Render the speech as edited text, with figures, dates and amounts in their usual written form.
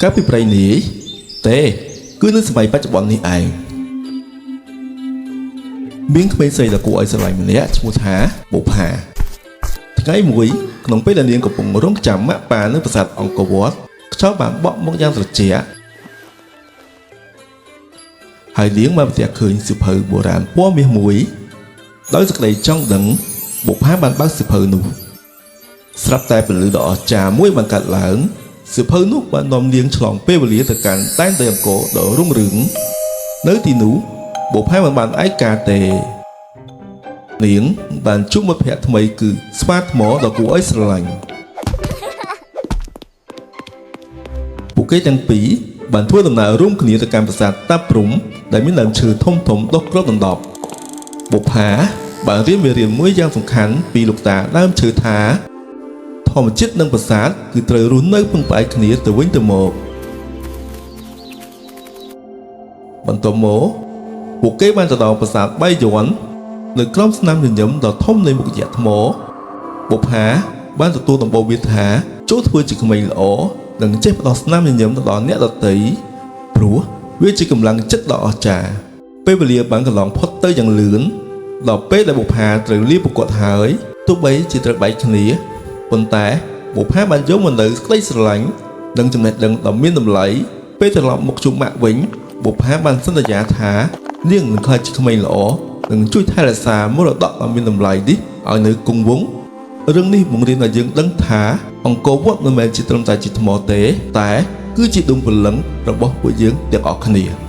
កាលពីព្រៃនេះទេគឺនៅសម័យបច្ចុប្បន្ននេះឯងមានក្មេងស្រីដ៏គួរឲ្យស្រឡាញ់ម្នាក់ឈ្មោះថាបុប្ផាថ្ងៃមួយក្នុងពេលដែលនាងកំពុងរង់ចាំម៉ាក់ប៉ានៅប្រាសាទអង្គរវត្តខ្យល់បានបក់មកយ៉ាងត្រជាក់ហើយនាងបានប្រទះឃើញសៀវភៅបុរាណពណ៌មាសមួយដោយសេចក្តីចង់ដឹងបុប្ផាបានបើកសៀវភៅនោះស្រាប់តែពលិដ៏អស្ចារ្យមួយបានកាត់ឡើងសៀវភៅនោះបាននាំនាងឆ្លងពេលវេលាទៅកាន់ដែនដីអង្គរដ៏រុងរឿងនៅទីនោះបុប្ផាមិនបានឯកាទេនាងបានជួបមិត្តភក្តិថ្មីគឺស្វាថ្មដ៏គួរឲ្យស្រឡាញ់ពួកគេទាំងពីរបានធ្វើដំណើររួមគ្នាទៅកាន់ប្រាសាទតាព្រំដែលមានដើមឈើធំៗដុះគ្របដណ្ដប់បុប្ផាបានរៀនមេរៀនមួយយ៉ាងសំខាន់ពីលោកតាដើមឈើថាធម្មជាតិនិងប្រាសាទគឺត្រូវរស់នៅពឹងផ្អែកគ្នាទៅវិញទៅមកបន្ទាប់មកពួកគេបានទៅដល់ប្រាសាទបាយ័ននៅក្រោមស្នាមញញឹមដ៏ធំនៃមុខយៈថ្មបុប្ផាបានទទួលដំបូន្មានថាចូលធ្វើជាក្មេងល្អនិងចេះផ្ដោតស្នាមញញឹមទៅដល់អ្នកដទៃព្រោះវាជាកម្លាំងចិត្តដ៏អស្ចារ្យពេលវេលាបានកន្លងផុតទៅយ៉ាងលឿនដល់ពេលដែលបុប្ផាត្រូវលាប្រកួតហើយទោះបីជាត្រូវបែកគ្នាប៉ុន្តែបុប្ផាបានយកមកនៅក្តីស្រឡាញ់និងចំណេះដឹងដ៏មានតម្លៃពេលត្រឡប់មកជួបម៉ាក់វិញបុប្ផាបានសន្យាថានាងនឹងក្លាយជាក្មេងល្អនិងជួយថែរក្សាមរតកដ៏មានតម្លៃនេះឲ្យនៅគង់វង្សរឿងនេះបង្រៀនឲ្យយើងដឹងថាអង្គរវត្តមិនមែនជាត្រឹមតែជាថ្មទេតែគឺជាដួងព្រលឹងរបស់ពួកយើងទាំងអស់គ្នា